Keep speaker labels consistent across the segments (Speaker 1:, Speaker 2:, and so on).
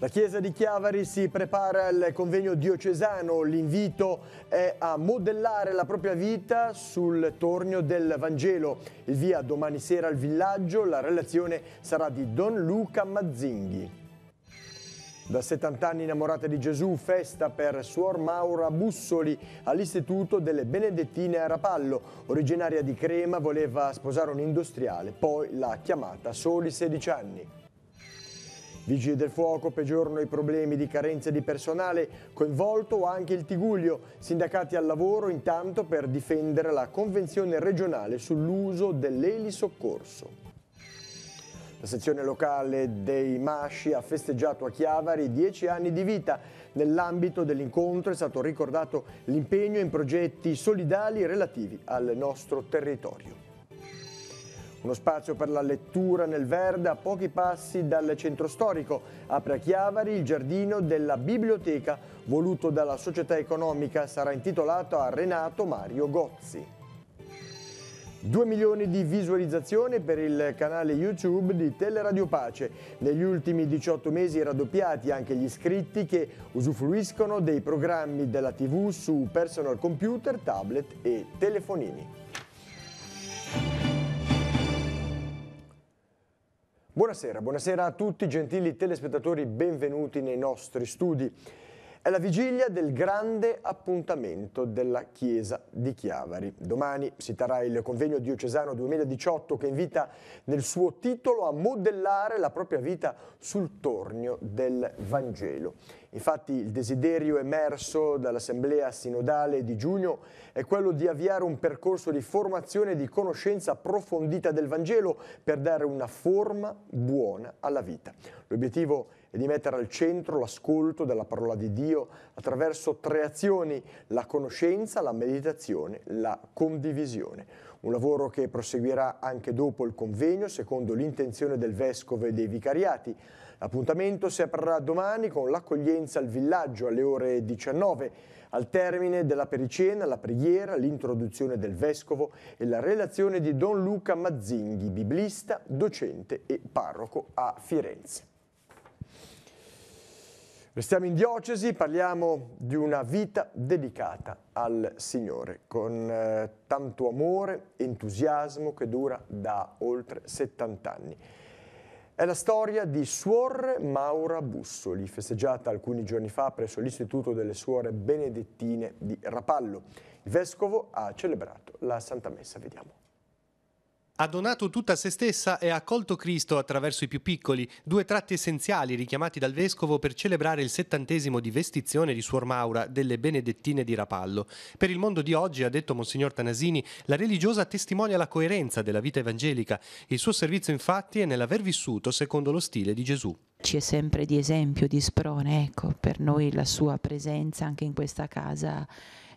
Speaker 1: La Chiesa di Chiavari si prepara al convegno diocesano, l'invito è a modellare la propria vita sul tornio del Vangelo. Il via domani sera al villaggio, la relazione sarà di Don Luca Mazzinghi. Da 70 anni innamorata di Gesù, festa per Suor Maura Bussoli all'Istituto delle Benedettine a Rapallo. Originaria di Crema, voleva sposare un industriale, poi l'ha chiamata a soli 16 anni. Vigili del fuoco peggiorano i problemi di carenza di personale, coinvolto anche il Tigullio, sindacati al lavoro intanto per difendere la convenzione regionale sull'uso dell'elisoccorso. La sezione locale dei Masci ha festeggiato a Chiavari 10 anni di vita. Nell'ambito dell'incontro è stato ricordato l'impegno in progetti solidali relativi al nostro territorio. Uno spazio per la lettura nel verde a pochi passi dal centro storico. Apre a Chiavari il giardino della biblioteca voluto dalla società economica. Sarà intitolato a Renato Mario Gozzi. 2 milioni di visualizzazioni per il canale YouTube di Teleradio Pace. Negli ultimi 18 mesi raddoppiati anche gli iscritti che usufruiscono dei programmi della TV su personal computer, tablet e telefonini. Buonasera a tutti gentili telespettatori, benvenuti nei nostri studi. È la vigilia del grande appuntamento della Chiesa di Chiavari. Domani si terrà il convegno diocesano 2018 che invita nel suo titolo a modellare la propria vita sul tornio del Vangelo. Infatti il desiderio emerso dall'Assemblea Sinodale di giugno è quello di avviare un percorso di formazione e di conoscenza approfondita del Vangelo per dare una forma buona alla vita. L'obiettivo è di mettere al centro l'ascolto della parola di Dio attraverso 3 azioni: la conoscenza, la meditazione, la condivisione. Un lavoro che proseguirà anche dopo il convegno secondo l'intenzione del Vescovo e dei Vicariati. L'appuntamento si aprirà domani con l'accoglienza al villaggio alle ore 19. Al termine della pericena, la preghiera, l'introduzione del Vescovo e la relazione di Don Luca Mazzinghi, biblista, docente e parroco a Firenze. Restiamo in diocesi, parliamo di una vita dedicata al Signore, con tanto amore, entusiasmo che dura da oltre 70 anni. È la storia di Suor Maura Bussoli, festeggiata alcuni giorni fa presso l'Istituto delle Suore Benedettine di Rapallo. Il Vescovo ha celebrato la Santa Messa, vediamo.
Speaker 2: Ha donato tutta se stessa e ha accolto Cristo attraverso i più piccoli, 2 tratti essenziali richiamati dal Vescovo per celebrare il 70° di vestizione di Suor Maura delle Benedettine di Rapallo. Per il mondo di oggi, ha detto Monsignor Tanasini, la religiosa testimonia la coerenza della vita evangelica. Il suo servizio infatti è nell'aver vissuto secondo lo stile di Gesù.
Speaker 3: Ci è sempre di esempio, di sprone, ecco, per noi la sua presenza anche in questa casa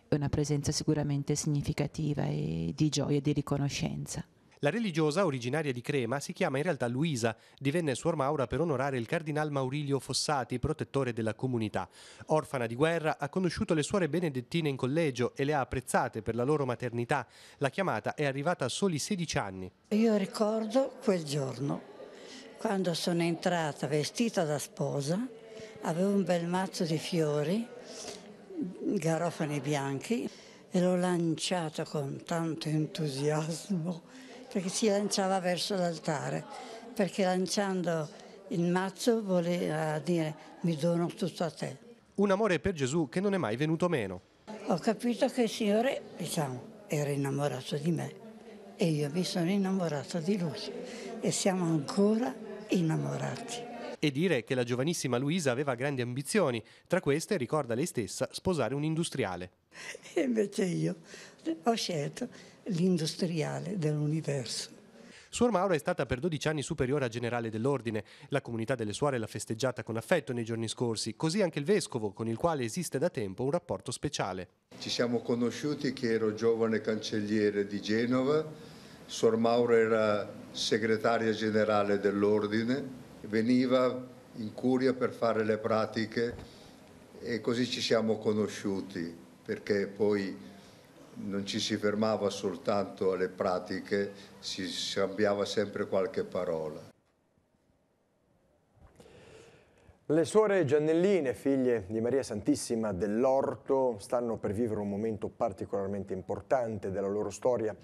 Speaker 3: è una presenza sicuramente significativa e di gioia e di riconoscenza.
Speaker 2: La religiosa, originaria di Crema, si chiama in realtà Luisa. Divenne Suor Maura per onorare il cardinal Maurilio Fossati, protettore della comunità. Orfana di guerra, ha conosciuto le suore benedettine in collegio e le ha apprezzate per la loro maternità. La chiamata è arrivata a soli 16 anni.
Speaker 4: Io ricordo quel giorno, quando sono entrata vestita da sposa, avevo un bel mazzo di fiori, garofani bianchi, e l'ho lanciato con tanto entusiasmo, perché si lanciava verso l'altare, perché lanciando il mazzo voleva dire mi dono tutto a te.
Speaker 2: Un amore per Gesù che non è mai venuto meno.
Speaker 4: Ho capito che il Signore, era innamorato di me e io mi sono innamorato di Lui e siamo ancora innamorati.
Speaker 2: E dire che la giovanissima Luisa aveva grandi ambizioni, tra queste, ricorda lei stessa, sposare un industriale.
Speaker 4: E invece io ho scelto l'industriale dell'universo.
Speaker 2: Suor Maura è stata per 12 anni superiora generale dell'ordine. La comunità delle suore l'ha festeggiata con affetto nei giorni scorsi, così anche il vescovo, con il quale esiste da tempo un rapporto speciale.
Speaker 5: Ci siamo conosciuti che ero giovane cancelliere di Genova, Suor Maura era segretaria generale dell'ordine, veniva in curia per fare le pratiche e così ci siamo conosciuti, perché poi non ci si fermava soltanto alle pratiche, si scambiava sempre qualche parola.
Speaker 1: Le suore Giannelline, figlie di Maria Santissima dell'Orto, stanno per vivere un momento particolarmente importante della loro storia.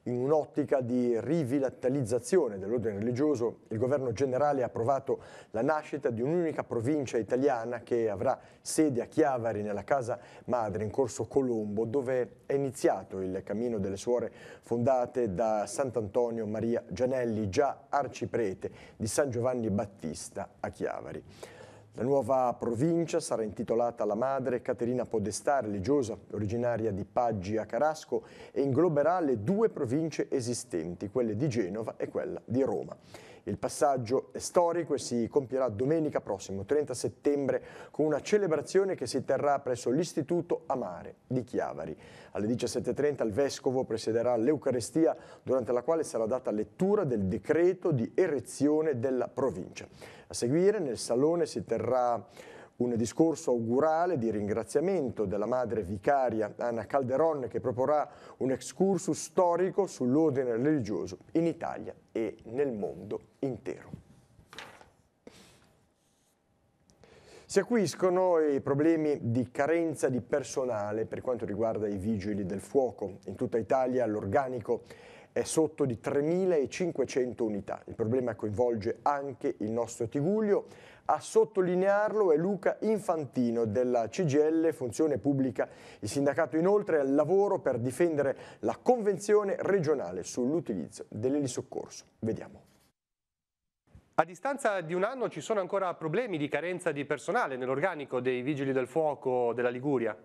Speaker 1: In un'ottica di rivitalizzazione dell'ordine religioso, il governo generale ha approvato la nascita di un'unica provincia italiana che avrà sede a Chiavari, nella casa madre in Corso Colombo, dove è iniziato il cammino delle suore fondate da Sant'Antonio Maria Gianelli, già arciprete di San Giovanni Battista a Chiavari. La nuova provincia sarà intitolata alla madre Caterina Podestà, religiosa originaria di Paggi a Carasco, e ingloberà le due province esistenti, quelle di Genova e quella di Roma. Il passaggio è storico e si compierà domenica prossimo, 30 settembre, con una celebrazione che si terrà presso l'Istituto Amare di Chiavari. Alle 17:30 il Vescovo presiederà l'Eucarestia, durante la quale sarà data lettura del decreto di erezione della provincia. A seguire, nel Salone si terrà un discorso augurale di ringraziamento della madre vicaria Anna Calderon, che proporrà un excursus storico sull'ordine religioso in Italia e nel mondo intero. Si acuiscono i problemi di carenza di personale per quanto riguarda i vigili del fuoco. In tutta Italia l'organico è sotto di 3.500 unità. Il problema coinvolge anche il nostro Tigullio. A sottolinearlo è Luca Infantino della CGIL Funzione Pubblica. Il sindacato inoltre è al lavoro per difendere la convenzione regionale sull'utilizzo dell'elisoccorso. Vediamo.
Speaker 2: A distanza di un anno ci sono ancora problemi di carenza di personale nell'organico dei Vigili del Fuoco della Liguria?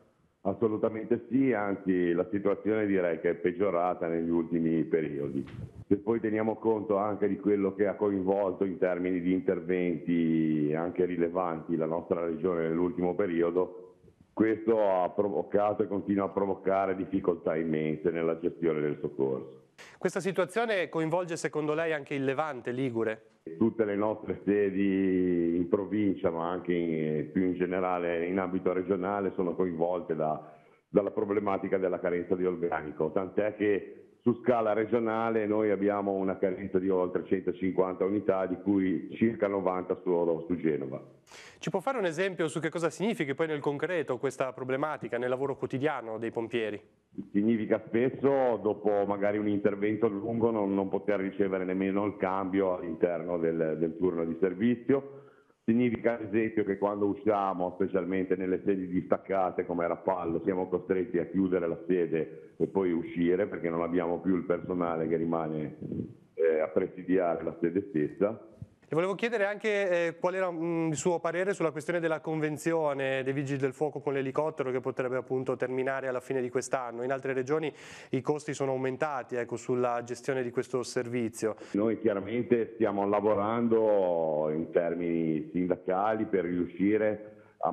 Speaker 6: Assolutamente sì, anzi la situazione direi che è peggiorata negli ultimi periodi. Se poi teniamo conto anche di quello che ha coinvolto in termini di interventi anche rilevanti la nostra regione nell'ultimo periodo, questo ha provocato e continua a provocare difficoltà immense nella gestione del soccorso.
Speaker 2: Questa situazione coinvolge secondo lei anche il Levante ligure?
Speaker 6: Tutte le nostre sedi in provincia, ma anche più in generale in ambito regionale, sono coinvolte dalla problematica della carenza di organico, tant'è che su scala regionale noi abbiamo una carenza di oltre 150 unità, di cui circa 90 solo su Genova.
Speaker 2: Ci può fare un esempio su che cosa significa poi nel concreto questa problematica nel lavoro quotidiano dei pompieri?
Speaker 6: Significa spesso, dopo magari un intervento lungo, non poter ricevere nemmeno il cambio all'interno del turno di servizio. Significa ad esempio che quando usciamo, specialmente nelle sedi distaccate come Rappallo, siamo costretti a chiudere la sede e poi uscire perché non abbiamo più il personale che rimane a presidiare la sede stessa.
Speaker 2: E volevo chiedere anche qual era il suo parere sulla questione della convenzione dei Vigili del Fuoco con l'elicottero, che potrebbe appunto terminare alla fine di quest'anno. In altre regioni i costi sono aumentati, ecco, sulla gestione di questo servizio.
Speaker 6: Noi chiaramente stiamo lavorando in termini sindacali per riuscire a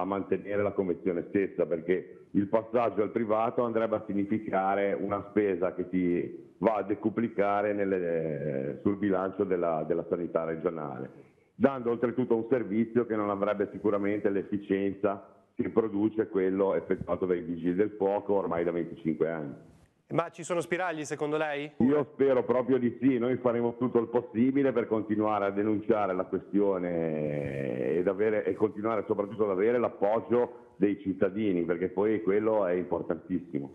Speaker 6: mantenere la convenzione stessa, perché il passaggio al privato andrebbe a significare una spesa che si va a decuplicare sul bilancio della sanità regionale, dando oltretutto un servizio che non avrebbe sicuramente l'efficienza che produce quello effettuato dai Vigili del Fuoco ormai da 25 anni.
Speaker 2: Ma ci sono spiragli secondo lei?
Speaker 6: Io spero proprio di sì, noi faremo tutto il possibile per continuare a denunciare la questione e continuare soprattutto ad avere l'appoggio dei cittadini, perché poi quello è importantissimo.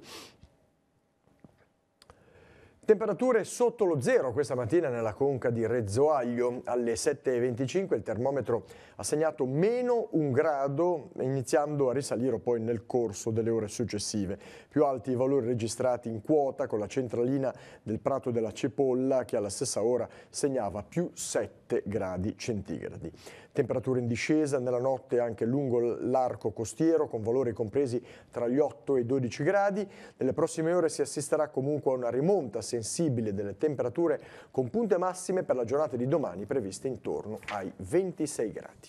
Speaker 1: Temperature sotto lo zero questa mattina nella conca di Rezzoaglio. Alle 7:25 il termometro ha segnato -1 grado, iniziando a risalire poi nel corso delle ore successive. Più alti i valori registrati in quota con la centralina del Prato della Cepolla, che alla stessa ora segnava +7 gradi centigradi. Temperature in discesa nella notte anche lungo l'arco costiero, con valori compresi tra gli 8 e i 12 gradi. Nelle prossime ore si assisterà comunque a una rimonta sensibile delle temperature, con punte massime per la giornata di domani previste intorno ai 26 gradi.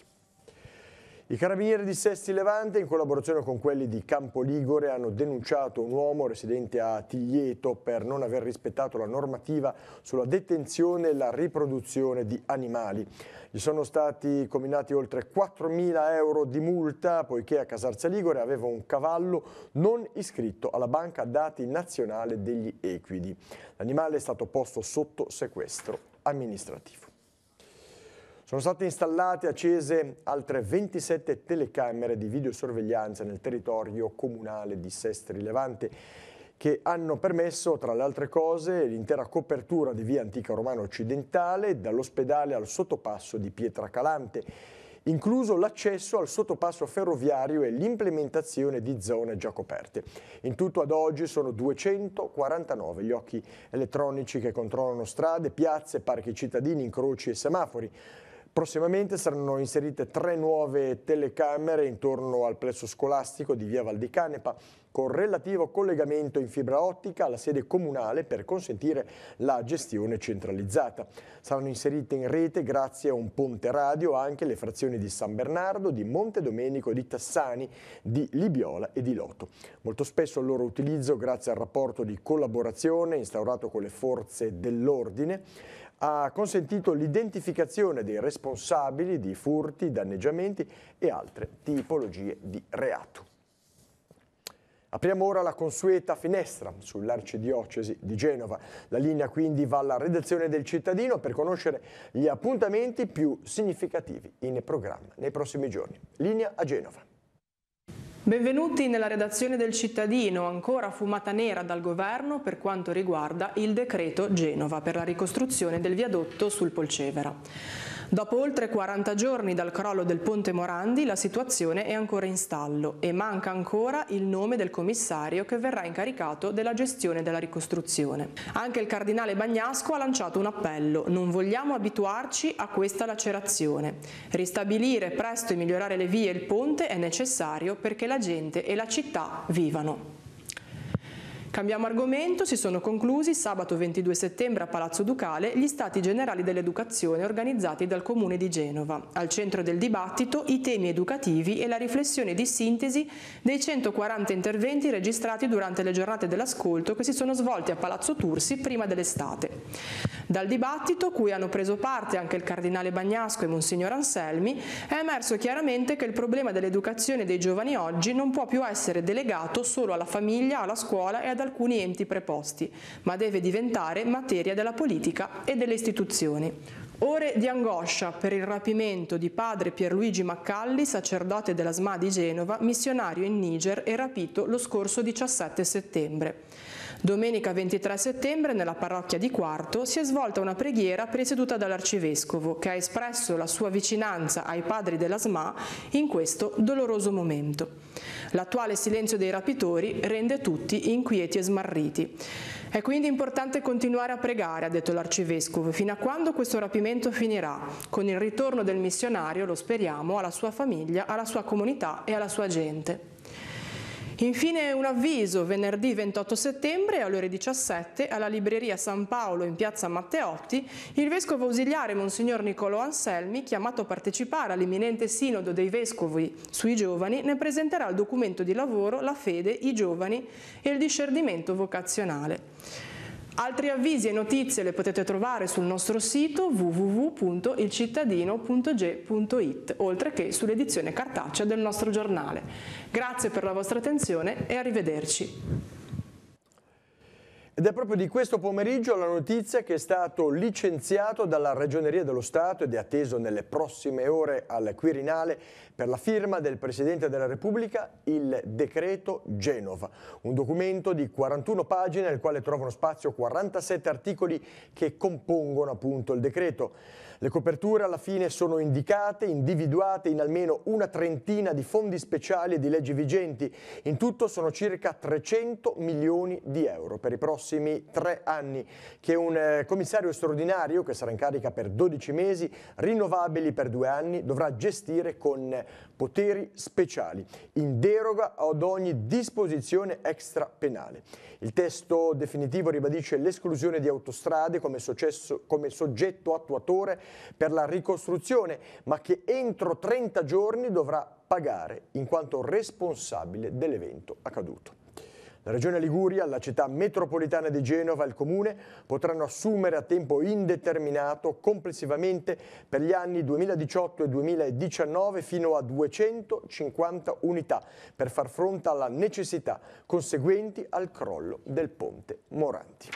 Speaker 1: I carabinieri di Sesti Levante, in collaborazione con quelli di Campoligore, hanno denunciato un uomo residente a Tiglieto per non aver rispettato la normativa sulla detenzione e la riproduzione di animali. Gli sono stati comminati oltre 4.000 euro di multa, poiché a Casarzia Ligure aveva un cavallo non iscritto alla banca dati nazionale degli equidi. L'animale è stato posto sotto sequestro amministrativo. Sono state installate e accese altre 27 telecamere di videosorveglianza nel territorio comunale di Sestri Levante, che hanno permesso, tra le altre cose, l'intera copertura di via Antica Romana Occidentale dall'ospedale al sottopasso di Pietracalante, incluso l'accesso al sottopasso ferroviario e l'implementazione di zone già coperte. In tutto ad oggi sono 249 gli occhi elettronici che controllano strade, piazze, parchi cittadini, incroci e semafori. Prossimamente saranno inserite 3 nuove telecamere intorno al plesso scolastico di via Val di Canepa, con relativo collegamento in fibra ottica alla sede comunale per consentire la gestione centralizzata. Saranno inserite in rete, grazie a un ponte radio, anche le frazioni di San Bernardo, di Montedomenico, di Tassani, di Libiola e di Loto. Molto spesso il loro utilizzo, grazie al rapporto di collaborazione instaurato con le forze dell'ordine, ha consentito l'identificazione dei responsabili di furti, danneggiamenti e altre tipologie di reato. Apriamo ora la consueta finestra sull'Arcidiocesi di Genova. La linea quindi va alla redazione del Cittadino per conoscere gli appuntamenti più significativi in programma nei prossimi giorni. Linea a Genova.
Speaker 7: Benvenuti nella redazione del Cittadino, ancora fumata nera dal governo per quanto riguarda il decreto Genova per la ricostruzione del viadotto sul Polcevera. Dopo oltre 40 giorni dal crollo del ponte Morandi, la situazione è ancora in stallo e manca ancora il nome del commissario che verrà incaricato della gestione della ricostruzione. Anche il cardinale Bagnasco ha lanciato un appello: non vogliamo abituarci a questa lacerazione. Ristabilire presto e migliorare le vie e il ponte è necessario perché la gente e la città vivano. Cambiamo argomento, si sono conclusi sabato 22 settembre a Palazzo Ducale gli Stati Generali dell'Educazione organizzati dal Comune di Genova. Al centro del dibattito i temi educativi e la riflessione di sintesi dei 140 interventi registrati durante le giornate dell'ascolto che si sono svolte a Palazzo Tursi prima dell'estate. Dal dibattito, cui hanno preso parte anche il Cardinale Bagnasco e Monsignor Anselmi, è emerso chiaramente che il problema dell'educazione dei giovani oggi non può più essere delegato solo alla famiglia, alla scuola e ad alcuni enti preposti, ma deve diventare materia della politica e delle istituzioni. Ore di angoscia per il rapimento di padre Pierluigi Maccalli, sacerdote della SMA di Genova, missionario in Niger e rapito lo scorso 17 settembre. Domenica 23 settembre nella parrocchia di Quarto si è svolta una preghiera presieduta dall'arcivescovo che ha espresso la sua vicinanza ai padri della SMA in questo doloroso momento. L'attuale silenzio dei rapitori rende tutti inquieti e smarriti. È quindi importante continuare a pregare, ha detto l'arcivescovo, fino a quando questo rapimento finirà, con il ritorno del missionario, lo speriamo, alla sua famiglia, alla sua comunità e alla sua gente. Infine un avviso: venerdì 28 settembre alle ore 17 alla libreria San Paolo in piazza Matteotti il vescovo ausiliare Monsignor Niccolò Anselmi, chiamato a partecipare all'imminente sinodo dei vescovi sui giovani, ne presenterà il documento di lavoro La fede, i giovani e il discernimento vocazionale. Altri avvisi e notizie le potete trovare sul nostro sito www.ilcittadino.ge.it, oltre che sull'edizione cartacea del nostro giornale. Grazie per la vostra attenzione e arrivederci.
Speaker 1: Ed è proprio di questo pomeriggio la notizia che è stato licenziato dalla Ragioneria dello Stato ed è atteso nelle prossime ore al Quirinale per la firma del Presidente della Repubblica il decreto Genova, un documento di 41 pagine nel quale trovano spazio 47 articoli che compongono appunto il decreto. Le coperture alla fine sono indicate, individuate in almeno una trentina di fondi speciali e di leggi vigenti. In tutto sono circa 300 milioni di euro per i prossimi 3 anni, che un commissario straordinario, che sarà in carica per 12 mesi, rinnovabili per 2 anni, dovrà gestire con poteri speciali, in deroga ad ogni disposizione extrapenale. Il testo definitivo ribadisce l'esclusione di Autostrade come soggetto attuatore per la ricostruzione, ma che entro 30 giorni dovrà pagare in quanto responsabile dell'evento accaduto. La Regione Liguria, la città metropolitana di Genova e il Comune potranno assumere a tempo indeterminato complessivamente per gli anni 2018 e 2019 fino a 250 unità per far fronte alla necessità conseguenti al crollo del ponte Morandi.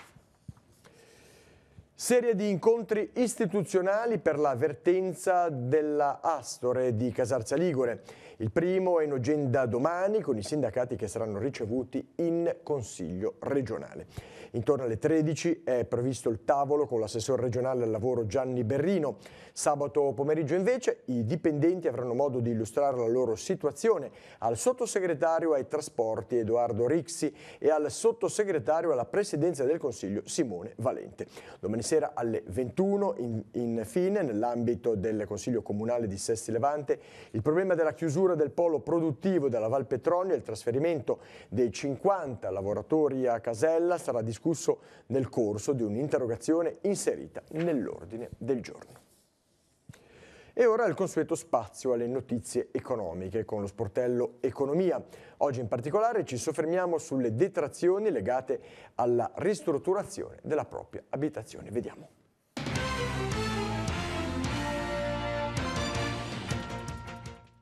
Speaker 1: Serie di incontri istituzionali per la vertenza della Astore di Casarza Ligure. Il primo è in agenda domani con i sindacati che saranno ricevuti in Consiglio regionale. Intorno alle 13 è previsto il tavolo con l'assessore regionale al lavoro Gianni Berrino. Sabato pomeriggio invece i dipendenti avranno modo di illustrare la loro situazione al sottosegretario ai trasporti Edoardo Rixi e al sottosegretario alla presidenza del Consiglio Simone Valente. Domani sera alle 21, infine, nell'ambito del Consiglio Comunale di Sesti Levante, il problema della chiusura del polo produttivo della Val Petronio e il trasferimento dei 50 lavoratori a Casella sarà discusso nel corso di un'interrogazione inserita nell'ordine del giorno. E ora il consueto spazio alle notizie economiche con lo sportello Economia. Oggi in particolare ci soffermiamo sulle detrazioni legate alla ristrutturazione della propria abitazione. Vediamo.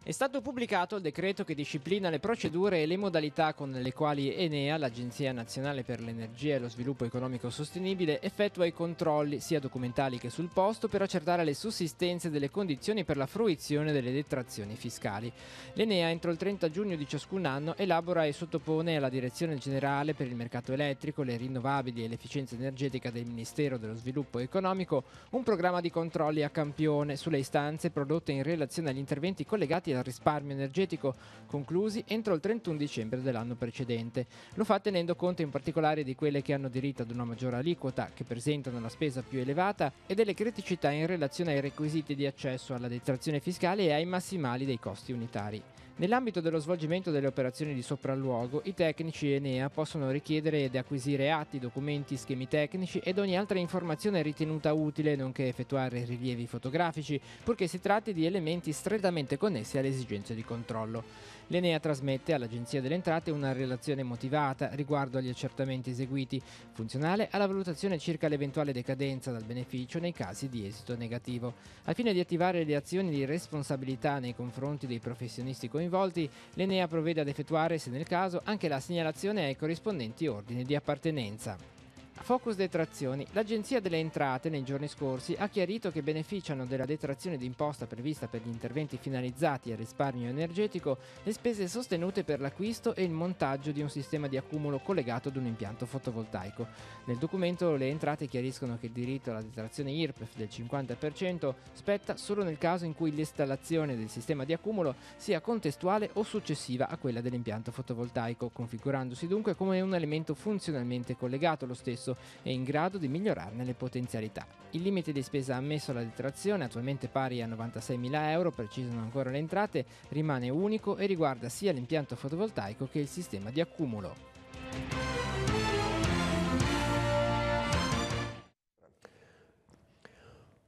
Speaker 8: È stato pubblicato il decreto che disciplina le procedure e le modalità con le quali Enea, l'Agenzia Nazionale per l'Energia e lo Sviluppo Economico Sostenibile, effettua i controlli sia documentali che sul posto per accertare le sussistenze delle condizioni per la fruizione delle detrazioni fiscali. L'Enea entro il 30 giugno di ciascun anno elabora e sottopone alla Direzione Generale per il Mercato Elettrico, le Rinnovabili e l'Efficienza Energetica del Ministero dello Sviluppo Economico un programma di controlli a campione sulle istanze prodotte in relazione agli interventi collegati al risparmio energetico conclusi entro il 31 dicembre dell'anno precedente. Lo fa tenendo conto in particolare di quelle che hanno diritto ad una maggiore aliquota, che presentano la spesa più elevata, e delle criticità in relazione ai requisiti di accesso alla detrazione fiscale e ai massimali dei costi unitari. Nell'ambito dello svolgimento delle operazioni di sopralluogo, i tecnici Enea possono richiedere ed acquisire atti, documenti, schemi tecnici ed ogni altra informazione ritenuta utile, nonché effettuare rilievi fotografici, purché si tratti di elementi strettamente connessi alle esigenze di controllo. L'Enea trasmette all'Agenzia delle Entrate una relazione motivata riguardo agli accertamenti eseguiti, funzionale alla valutazione circa l'eventuale decadenza dal beneficio nei casi di esito negativo. Al fine di attivare le azioni di responsabilità nei confronti dei professionisti coinvolti, l'Enea provvede ad effettuare, se nel caso, anche la segnalazione ai corrispondenti ordini di appartenenza. Focus detrazioni. L'Agenzia delle Entrate nei giorni scorsi ha chiarito che beneficiano della detrazione d'imposta prevista per gli interventi finalizzati al risparmio energetico le spese sostenute per l'acquisto e il montaggio di un sistema di accumulo collegato ad un impianto fotovoltaico. Nel documento le Entrate chiariscono che il diritto alla detrazione IRPEF del 50% spetta solo nel caso in cui l'installazione del sistema di accumulo sia contestuale o successiva a quella dell'impianto fotovoltaico, configurandosi dunque come un elemento funzionalmente collegato allo stesso e in grado di migliorarne le potenzialità. Il limite di spesa ammesso alla detrazione, attualmente pari a 96.000 euro, precisano ancora le Entrate, rimane unico e riguarda sia l'impianto fotovoltaico che il sistema di accumulo.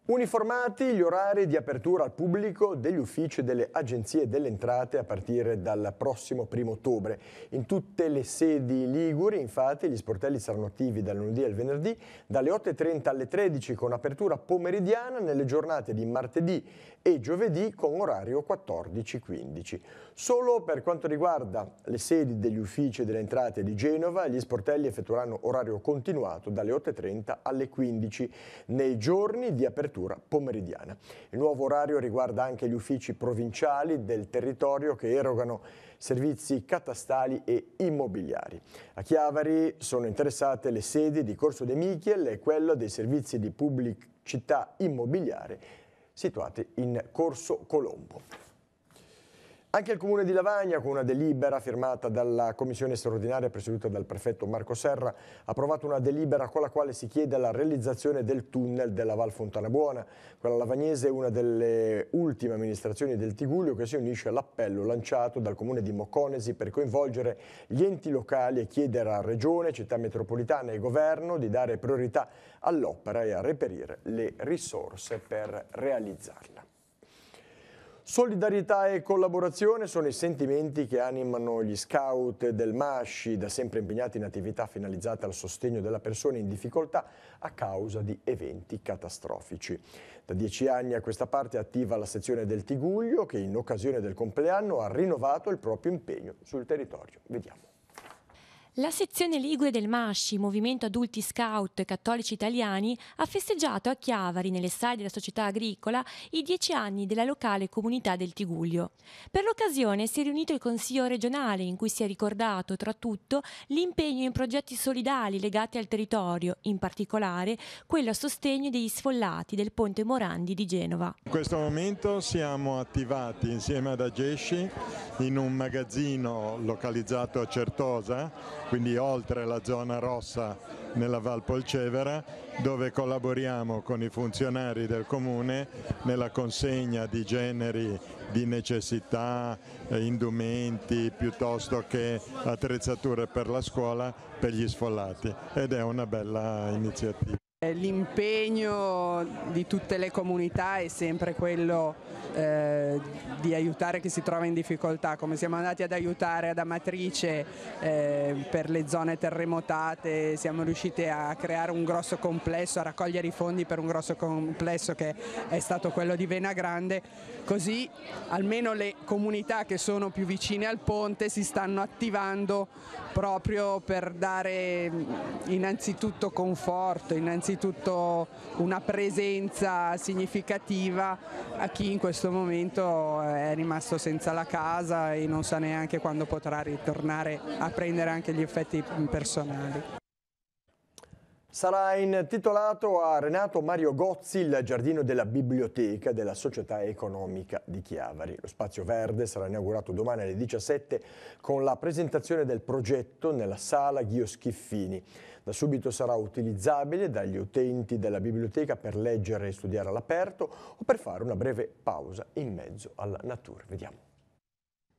Speaker 1: Uniformati gli orari di apertura al pubblico degli uffici delle agenzie delle entrate a partire dal prossimo 1° ottobre. In tutte le sedi liguri, infatti, gli sportelli saranno attivi dal lunedì al venerdì, dalle 8:30 alle 13 con apertura pomeridiana nelle giornate di martedì e giovedì con orario 14-15. Solo per quanto riguarda le sedi degli uffici delle entrate di Genova, gli sportelli effettueranno orario continuato dalle 8:30 alle 15 nei giorni di apertura pomeridiana. Il nuovo orario riguarda anche gli uffici provinciali del territorio che erogano servizi catastali e immobiliari. A Chiavari sono interessate le sedi di Corso De Michiel e quella dei servizi di pubblicità immobiliare situati in Corso Colombo. Anche il Comune di Lavagna, con una delibera firmata dalla Commissione straordinaria presieduta dal prefetto Marco Serra, ha approvato una delibera con la quale si chiede la realizzazione del tunnel della Val Fontana Buona. Quella lavagnese è una delle ultime amministrazioni del Tigullio che si unisce all'appello lanciato dal Comune di Mocconesi per coinvolgere gli enti locali e chiedere a Regione, Città Metropolitana e Governo di dare priorità all'opera e a reperire le risorse per realizzarla. Solidarietà e collaborazione sono i sentimenti che animano gli scout del Masci, da sempre impegnati in attività finalizzate al sostegno della persona in difficoltà a causa di eventi catastrofici. Da 10 anni a questa parte è attiva la sezione del Tigullio che in occasione del compleanno ha rinnovato il proprio impegno sul territorio. Vediamo.
Speaker 9: La sezione Ligure del MASCI, Movimento Adulti Scout Cattolici Italiani, ha festeggiato a Chiavari, nelle sale della società agricola, i 10 anni della locale comunità del Tigullio. Per l'occasione si è riunito il Consiglio regionale, in cui si è ricordato, tra tutto, l'impegno in progetti solidali legati al territorio, in particolare quello a sostegno degli sfollati del Ponte Morandi di Genova.
Speaker 10: In questo momento siamo attivati insieme ad Agesci in un magazzino localizzato a Certosa, quindi oltre la zona rossa nella Val Polcevera, dove collaboriamo con i funzionari del comune nella consegna di generi di necessità, indumenti piuttosto che attrezzature per la scuola per gli sfollati, ed è una bella iniziativa.
Speaker 11: L'impegno di tutte le comunità è sempre quello di aiutare chi si trova in difficoltà, come siamo andati ad aiutare ad Amatrice per le zone terremotate, siamo riusciti a creare un grosso complesso, a raccogliere i fondi per un grosso complesso che è stato quello di Vena Grande, così almeno le comunità che sono più vicine al ponte si stanno attivando proprio per dare innanzitutto conforto, innanzitutto una presenza significativa a chi in questo momento è rimasto senza la casa e non sa neanche quando potrà ritornare a prendere anche gli effetti personali.
Speaker 1: Sarà intitolato a Renato Mario Gozzi il giardino della biblioteca della Società Economica di Chiavari. Lo spazio verde sarà inaugurato domani alle 17 con la presentazione del progetto nella sala Ghio Schiffini. Da subito sarà utilizzabile dagli utenti della biblioteca per leggere e studiare all'aperto o per fare una breve pausa in mezzo alla natura. Vediamo.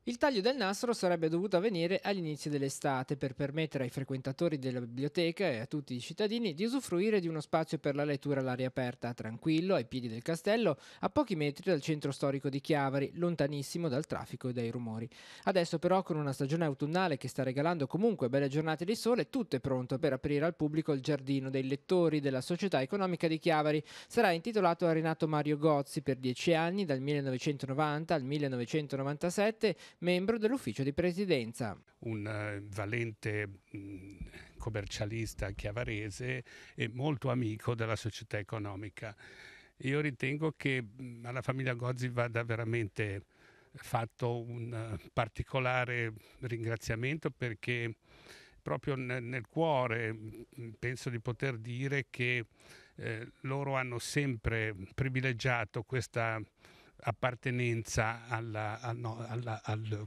Speaker 8: Il taglio del nastro sarebbe dovuto avvenire all'inizio dell'estate per permettere ai frequentatori della biblioteca e a tutti i cittadini di usufruire di uno spazio per la lettura all'aria aperta, tranquillo, ai piedi del castello, a pochi metri dal centro storico di Chiavari, lontanissimo dal traffico e dai rumori. Adesso però, con una stagione autunnale che sta regalando comunque belle giornate di sole, tutto è pronto per aprire al pubblico il giardino dei lettori della Società Economica di Chiavari. Sarà intitolato a Renato Mario Gozzi per 10 anni, dal 1990 al 1997, membro dell'ufficio di presidenza.
Speaker 12: Un valente commercialista chiavarese e molto amico della società economica. Io ritengo che alla famiglia Gozzi vada veramente fatto un particolare ringraziamento, perché proprio nel cuore penso di poter dire che loro hanno sempre privilegiato questa appartenenza a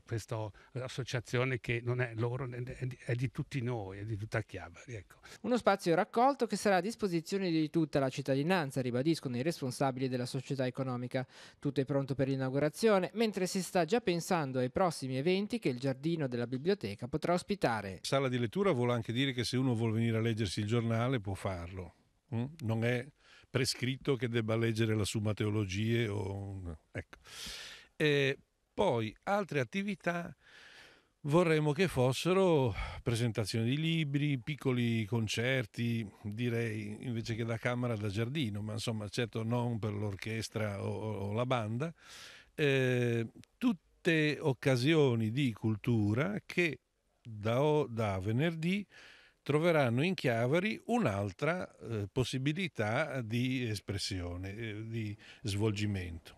Speaker 12: questa associazione che non è loro, è di tutti noi, è di tutta Chiavari. Ecco.
Speaker 8: Uno spazio raccolto che sarà a disposizione di tutta la cittadinanza, ribadiscono i responsabili della società economica. Tutto è pronto per l'inaugurazione, mentre si sta già pensando ai prossimi eventi che il giardino della biblioteca potrà ospitare.
Speaker 13: Sala di lettura vuole anche dire che se uno vuole venire a leggersi il giornale può farlo. Non è prescritto che debba leggere la Summa Teologie ecco. Poi altre attività vorremmo che fossero presentazioni di libri, piccoli concerti, direi, invece che da camera da giardino, ma insomma certo non per l'orchestra o la banda, tutte occasioni di cultura che da venerdì troveranno in Chiavari un'altra possibilità di espressione, di svolgimento.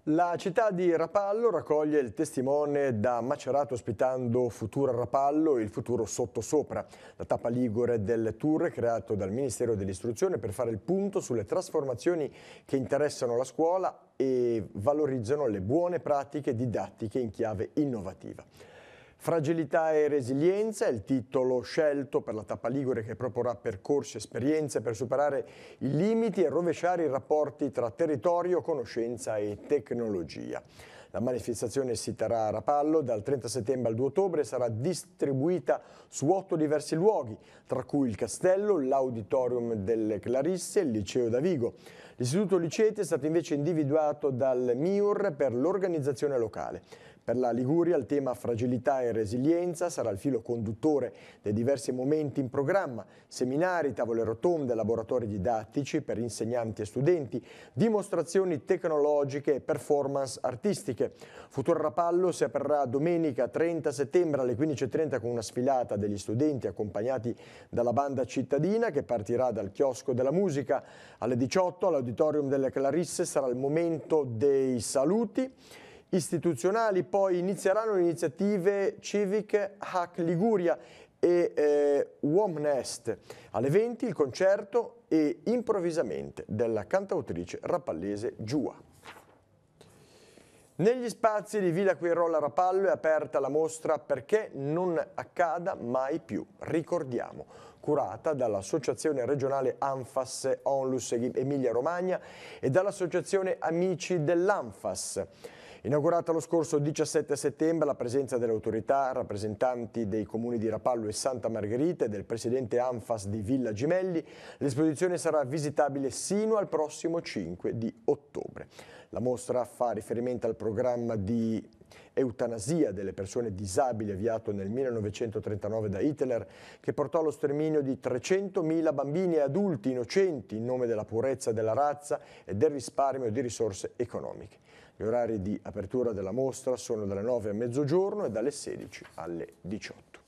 Speaker 1: La città di Rapallo raccoglie il testimone da Macerato ospitando Futura Rapallo, il futuro sottosopra. La tappa ligure del tour creato dal Ministero dell'Istruzione per fare il punto sulle trasformazioni che interessano la scuola e valorizzano le buone pratiche didattiche in chiave innovativa. Fragilità e resilienza è il titolo scelto per la tappa ligure, che proporrà percorsi e esperienze per superare i limiti e rovesciare i rapporti tra territorio, conoscenza e tecnologia. La manifestazione si terrà a Rapallo dal 30 settembre al 2 ottobre e sarà distribuita su 8 diversi luoghi, tra cui il Castello, l'Auditorium delle Clarisse e il Liceo da Vigo. L'istituto Liceti è stato invece individuato dal MIUR per l'organizzazione locale. Per la Liguria il tema fragilità e resilienza sarà il filo conduttore dei diversi momenti in programma: seminari, tavole rotonde, laboratori didattici per insegnanti e studenti, dimostrazioni tecnologiche e performance artistiche. Futura Rapallo si aprirà domenica 30 settembre alle 15:30 con una sfilata degli studenti accompagnati dalla banda cittadina che partirà dal chiosco della musica. Alle 18 all'Auditorium delle Clarisse sarà il momento dei saluti istituzionali, poi inizieranno le iniziative Civic Hack Liguria e Womnest. Alle 20 il concerto e Improvvisamente della cantautrice rapallese Giua. Negli spazi di Villa Queirola Rapallo è aperta la mostra Perché non accada mai più, ricordiamo, curata dall'Associazione Regionale ANFAS Onlus Emilia Romagna e dall'Associazione Amici dell'ANFAS. Inaugurata lo scorso 17 settembre, la presenza delle autorità, rappresentanti dei comuni di Rapallo e Santa Margherita e del presidente ANFAS di Villa Gimelli, l'esposizione sarà visitabile sino al prossimo 5 di ottobre. La mostra fa riferimento al programma di eutanasia delle persone disabili avviato nel 1939 da Hitler, che portò allo sterminio di 300.000 bambini e adulti innocenti in nome della purezza della razza e del risparmio di risorse economiche. Gli orari di apertura della mostra sono dalle 9 a mezzogiorno e dalle 16 alle 18.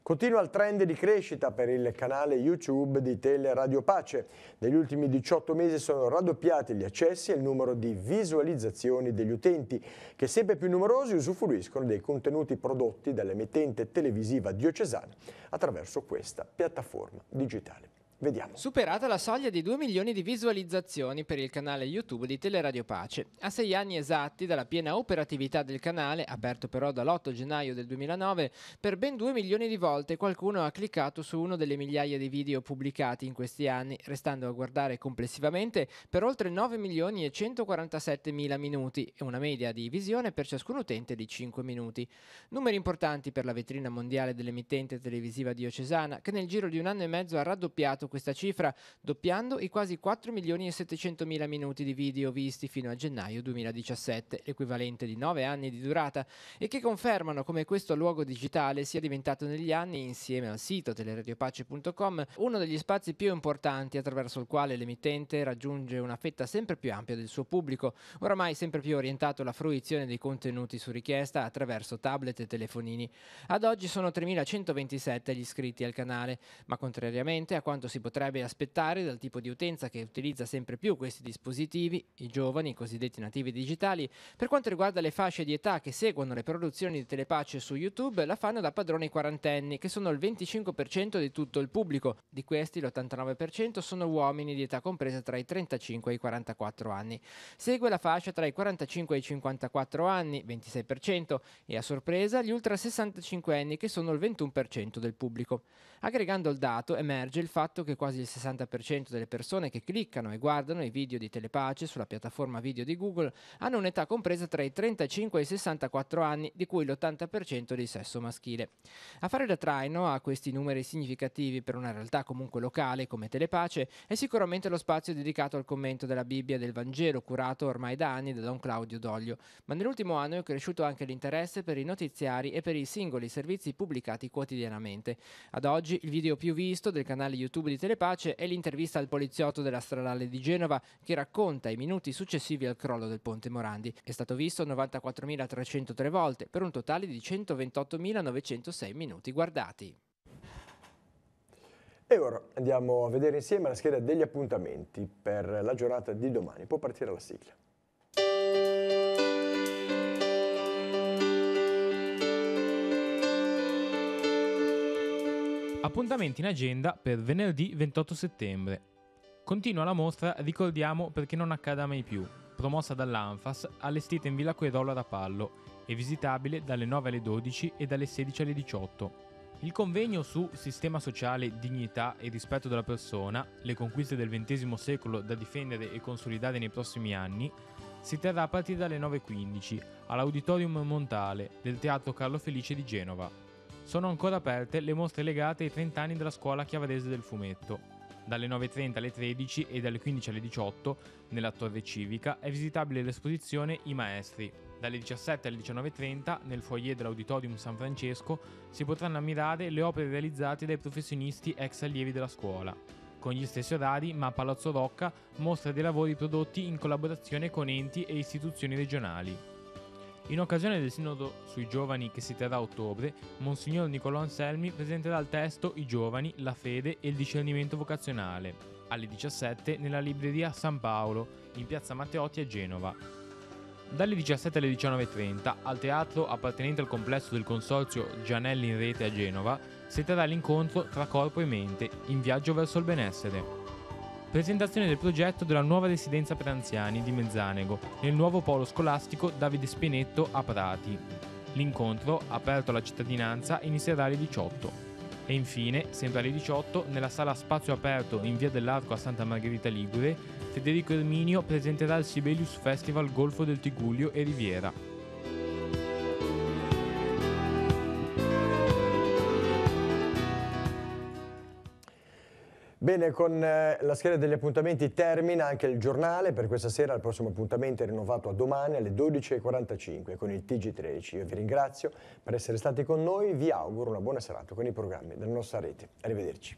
Speaker 1: Continua il trend di crescita per il canale YouTube di Teleradio Pace. Negli ultimi 18 mesi sono raddoppiati gli accessi e il numero di visualizzazioni degli utenti, che sempre più numerosi usufruiscono dei contenuti prodotti dall'emittente televisiva diocesana attraverso questa piattaforma digitale. Vediamo.
Speaker 8: Superata la soglia di 2 milioni di visualizzazioni per il canale YouTube di Teleradio Pace. A 6 anni esatti dalla piena operatività del canale, aperto però dall'8 gennaio del 2009, per ben 2 milioni di volte qualcuno ha cliccato su uno delle migliaia di video pubblicati in questi anni, restando a guardare complessivamente per oltre 9 milioni e 147 mila minuti e una media di visione per ciascun utente di 5 minuti. Numeri importanti per la vetrina mondiale dell'emittente televisiva diocesana, che nel giro di un anno e mezzo ha raddoppiato questa cifra, doppiando i quasi 4 milioni e 700 mila minuti di video visti fino a gennaio 2017, l'equivalente di 9 anni di durata, e che confermano come questo luogo digitale sia diventato negli anni, insieme al sito teleradiopace.com, uno degli spazi più importanti attraverso il quale l'emittente raggiunge una fetta sempre più ampia del suo pubblico, oramai sempre più orientato alla fruizione dei contenuti su richiesta attraverso tablet e telefonini. Ad oggi sono 3.127 gli iscritti al canale, ma contrariamente a quanto si potrebbe aspettare dal tipo di utenza che utilizza sempre più questi dispositivi, i giovani, i cosiddetti nativi digitali, per quanto riguarda le fasce di età che seguono le produzioni di Telepace su YouTube, la fanno da padroni quarantenni, che sono il 25% di tutto il pubblico. Di questi l'89% sono uomini di età compresa tra i 35 e i 44 anni. Segue la fascia tra i 45 e i 54 anni, 26%, e a sorpresa gli ultra 65 anni, che sono il 21% del pubblico. Aggregando il dato emerge il fatto che quasi il 60% delle persone che cliccano e guardano i video di Telepace sulla piattaforma video di Google hanno un'età compresa tra i 35 e i 64 anni, di cui l'80% di sesso maschile. A fare da traino a questi numeri significativi per una realtà comunque locale come Telepace è sicuramente lo spazio dedicato al commento della Bibbia e del Vangelo, curato ormai da anni da Don Claudio Doglio, ma nell'ultimo anno è cresciuto anche l'interesse per i notiziari e per i singoli servizi pubblicati quotidianamente. Ad oggi il video più visto del canale YouTube di Telepace è l'intervista al poliziotto della stradale di Genova che racconta i minuti successivi al crollo del ponte Morandi. È stato visto 94.303 volte per un totale di 128.906 minuti guardati.
Speaker 1: E ora andiamo a vedere insieme la scheda degli appuntamenti per la giornata di domani. Può partire la sigla.
Speaker 14: Appuntamenti in agenda per venerdì 28 settembre. Continua la mostra Ricordiamo perché non accada mai più, promossa dall'ANFAS, allestita in Villa Queirola Rapallo e visitabile dalle 9 alle 12 e dalle 16 alle 18. Il convegno su Sistema sociale, dignità e rispetto della persona, le conquiste del XX secolo da difendere e consolidare nei prossimi anni, si terrà a partire dalle 9:15 all'Auditorium Montale del Teatro Carlo Felice di Genova. Sono ancora aperte le mostre legate ai 30 anni della scuola chiavarese del fumetto. Dalle 9.30 alle 13 e dalle 15 alle 18 nella Torre Civica è visitabile l'esposizione I Maestri. Dalle 17 alle 19.30 nel foyer dell'Auditorium San Francesco si potranno ammirare le opere realizzate dai professionisti ex allievi della scuola. Con gli stessi orari, ma a Palazzo Rocca mostra dei lavori prodotti in collaborazione con enti e istituzioni regionali. In occasione del Sinodo sui giovani che si terrà a ottobre, Monsignor Nicolò Anselmi presenterà il testo I giovani, la fede e il discernimento vocazionale, alle 17 nella libreria San Paolo, in piazza Matteotti a Genova. Dalle 17 alle 19.30 al teatro appartenente al complesso del consorzio Gianelli in Rete a Genova si terrà l'incontro tra corpo e mente in viaggio verso il benessere. Presentazione del progetto della nuova residenza per anziani di Mezzanego nel nuovo polo scolastico Davide Spinetto a Prati. L'incontro, aperto alla cittadinanza, inizierà alle 18. E infine, sempre alle 18, nella sala Spazio Aperto in via dell'Arco a Santa Margherita Ligure, Federico Erminio presenterà il Sibelius Festival Golfo del Tigullio e Riviera.
Speaker 1: Bene, con la scheda degli appuntamenti termina anche il giornale. Per questa sera il prossimo appuntamento è rinnovato a domani alle 12.45 con il TG13. Io vi ringrazio per essere stati con noi, vi auguro una buona serata con i programmi della nostra rete. Arrivederci.